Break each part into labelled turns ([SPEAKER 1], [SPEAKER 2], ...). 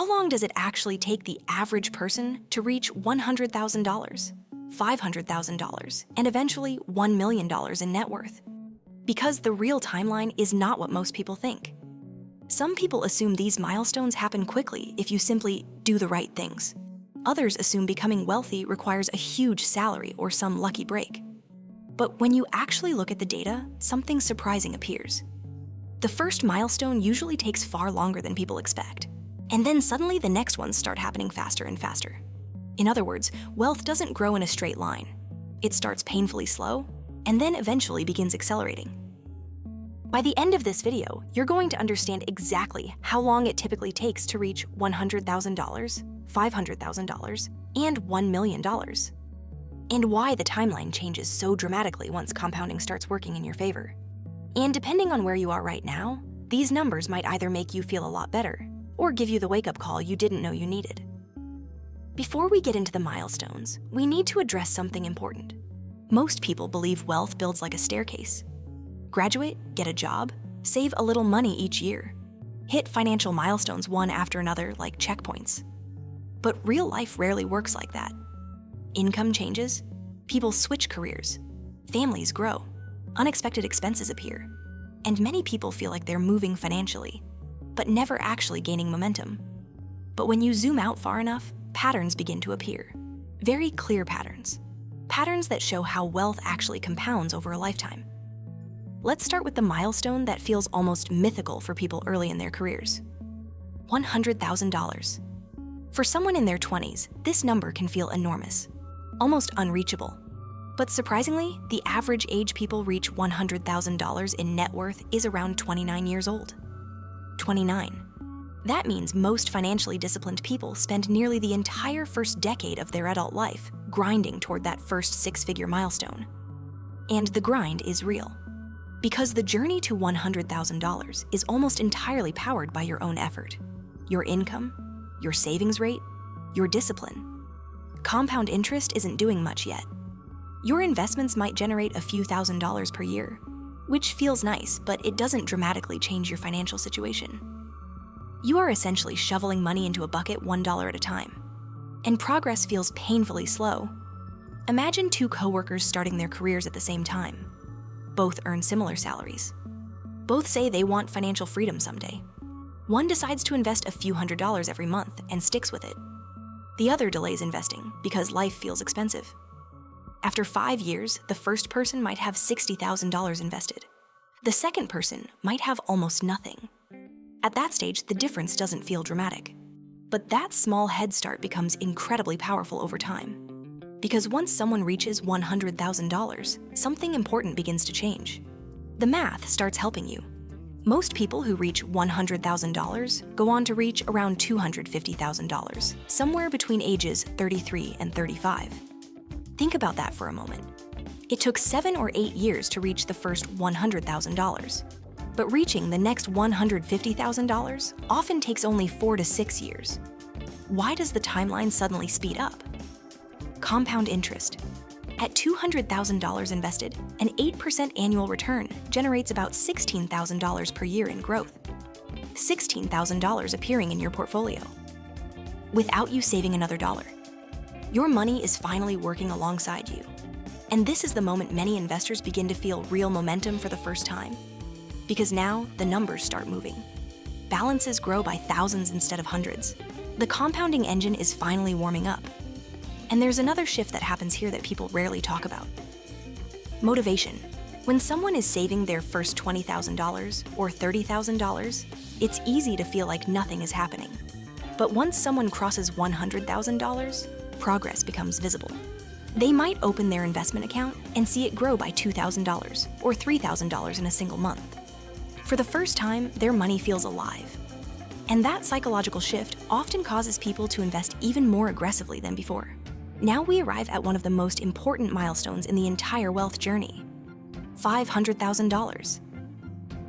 [SPEAKER 1] How long does it actually take the average person to reach $100,000, $500,000, and eventually $1 million in net worth? Because the real timeline is not what most people think. Some people assume these milestones happen quickly if you simply do the right things. Others assume becoming wealthy requires a huge salary or some lucky break. But when you actually look at the data, something surprising appears. The first milestone usually takes far longer than people expect. And then suddenly the next ones start happening faster and faster. In other words, wealth doesn't grow in a straight line. It starts painfully slow, and then eventually begins accelerating. By the end of this video, you're going to understand exactly how long it typically takes to reach $100,000, $500,000, and $1 million, and why the timeline changes so dramatically once compounding starts working in your favor. And depending on where you are right now, these numbers might either make you feel a lot better or give you the wake-up call you didn't know you needed. Before we get into the milestones, we need to address something important. Most people believe wealth builds like a staircase. Graduate, get a job, save a little money each year, hit financial milestones one after another like checkpoints. But real life rarely works like that. Income changes, people switch careers, families grow, unexpected expenses appear, and many people feel like they're moving financially, but never actually gaining momentum. But when you zoom out far enough, patterns begin to appear. Very clear patterns. Patterns that show how wealth actually compounds over a lifetime. Let's start with the milestone that feels almost mythical for people early in their careers. $100,000. For someone in their 20s, this number can feel enormous, almost unreachable. But surprisingly, the average age people reach $100,000 in net worth is around 29 years old. 29. That means most financially disciplined people spend nearly the entire first decade of their adult life grinding toward that first six-figure milestone. And the grind is real. Because the journey to $100,000 is almost entirely powered by your own effort, your income, your savings rate, your discipline. Compound interest isn't doing much yet. Your investments might generate a few $1,000s per year, which feels nice, but it doesn't dramatically change your financial situation. You are essentially shoveling money into a bucket $1 at a time, and progress feels painfully slow. Imagine two coworkers starting their careers at the same time. Both earn similar salaries. Both say they want financial freedom someday. One decides to invest a few $100s every month and sticks with it. The other delays investing because life feels expensive. After 5 years, the first person might have $60,000 invested. The second person might have almost nothing. At that stage, the difference doesn't feel dramatic. But that small head start becomes incredibly powerful over time. Because once someone reaches $100,000, something important begins to change. The math starts helping you. Most people who reach $100,000 go on to reach around $250,000, somewhere between ages 33 and 35. Think about that for a moment. It took 7 or 8 years to reach the first $100,000. But reaching the next $150,000 often takes only 4 to 6 years. Why does the timeline suddenly speed up? Compound interest. At $200,000 invested, an 8% annual return generates about $16,000 per year in growth. $16,000 appearing in your portfolio. Without you saving another dollar. Your money is finally working alongside you. And this is the moment many investors begin to feel real momentum for the first time. Because now, the numbers start moving. Balances grow by thousands instead of hundreds. The compounding engine is finally warming up. And there's another shift that happens here that people rarely talk about. Motivation. When someone is saving their first $20,000 or $30,000, it's easy to feel like nothing is happening. But once someone crosses $100,000, progress becomes visible. They might open their investment account and see it grow by $2,000 or $3,000 in a single month. For the first time, their money feels alive. And that psychological shift often causes people to invest even more aggressively than before. Now we arrive at one of the most important milestones in the entire wealth journey: $500,000.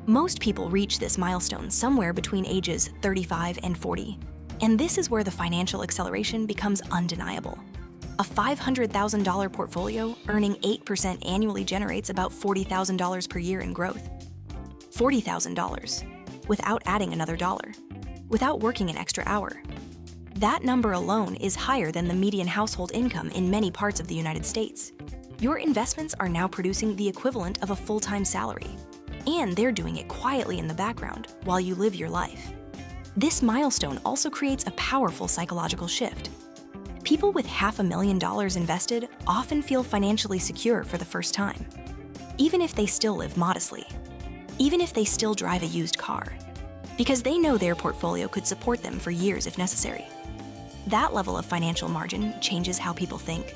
[SPEAKER 1] Most people reach this milestone somewhere between ages 35 and 40, and this is where the financial acceleration becomes undeniable. A $500,000 portfolio earning 8% annually generates about $40,000 per year in growth. $40,000 without adding another dollar, without working an extra hour. That number alone is higher than the median household income in many parts of the United States. Your investments are now producing the equivalent of a full-time salary, and they're doing it quietly in the background while you live your life. This milestone also creates a powerful psychological shift. People with $500,000 invested often feel financially secure for the first time, even if they still live modestly, even if they still drive a used car, because they know their portfolio could support them for years if necessary. That level of financial margin changes how people think.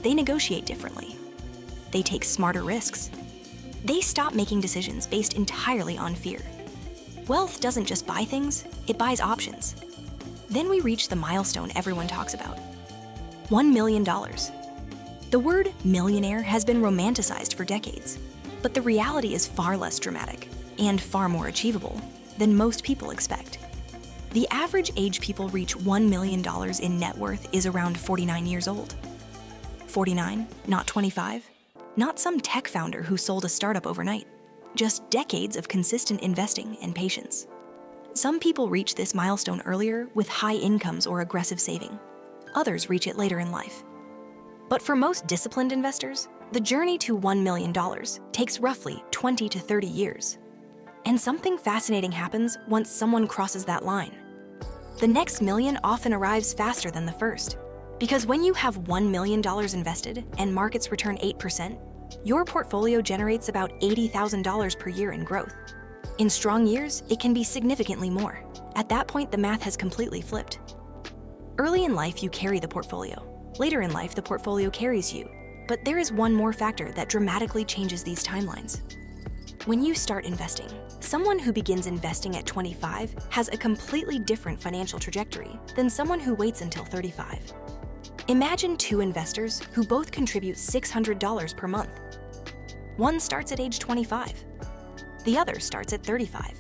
[SPEAKER 1] They negotiate differently. They take smarter risks. They stop making decisions based entirely on fear. Wealth doesn't just buy things, it buys options. Then we reach the milestone everyone talks about: $1 million. The word millionaire has been romanticized for decades, but the reality is far less dramatic and far more achievable than most people expect. The average age people reach $1 million in net worth is around 49 years old. 49, not 25, not some tech founder who sold a startup overnight, just decades of consistent investing and patience. Some people reach this milestone earlier with high incomes or aggressive saving. Others reach it later in life. But for most disciplined investors, the journey to $1 million takes roughly 20 to 30 years. And something fascinating happens once someone crosses that line. The next million often arrives faster than the first, because when you have $1 million invested and markets return 8%, your portfolio generates about $80,000 per year in growth. In strong years, it can be significantly more. At that point, the math has completely flipped. Early in life, you carry the portfolio. Later in life, the portfolio carries you. But there is one more factor that dramatically changes these timelines. When you start investing, someone who begins investing at 25 has a completely different financial trajectory than someone who waits until 35. Imagine two investors who both contribute $600 per month. One starts at age 25. The other starts at 35.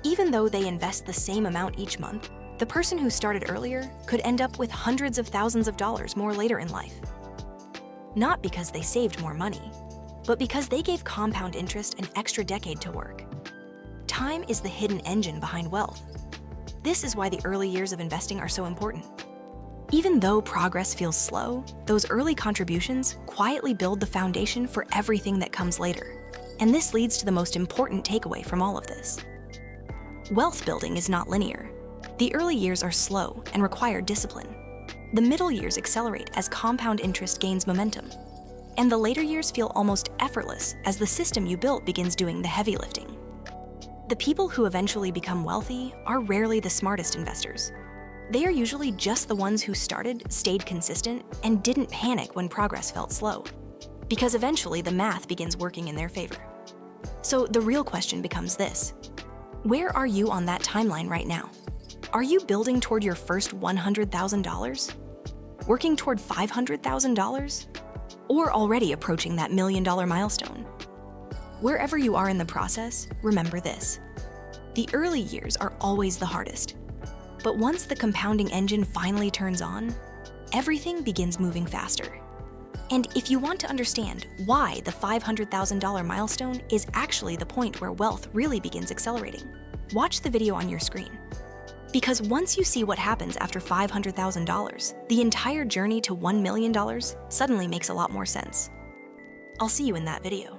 [SPEAKER 1] Even though they invest the same amount each month, the person who started earlier could end up with hundreds of thousands of dollars more later in life. Not because they saved more money, but because they gave compound interest an extra decade to work. Time is the hidden engine behind wealth. This is why the early years of investing are so important. Even though progress feels slow, those early contributions quietly build the foundation for everything that comes later. And this leads to the most important takeaway from all of this. Wealth building is not linear. The early years are slow and require discipline. The middle years accelerate as compound interest gains momentum. And the later years feel almost effortless as the system you built begins doing the heavy lifting. The people who eventually become wealthy are rarely the smartest investors. They are usually just the ones who started, stayed consistent, and didn't panic when progress felt slow. Because eventually the math begins working in their favor. So the real question becomes this: where are you on that timeline right now? Are you building toward your first $100,000? Working toward $500,000? Or already approaching that $1 million milestone? Wherever you are in the process, remember this: the early years are always the hardest. But once the compounding engine finally turns on, everything begins moving faster. And if you want to understand why the $500,000 milestone is actually the point where wealth really begins accelerating, watch the video on your screen. Because once you see what happens after $500,000, the entire journey to $1 million suddenly makes a lot more sense. I'll see you in that video.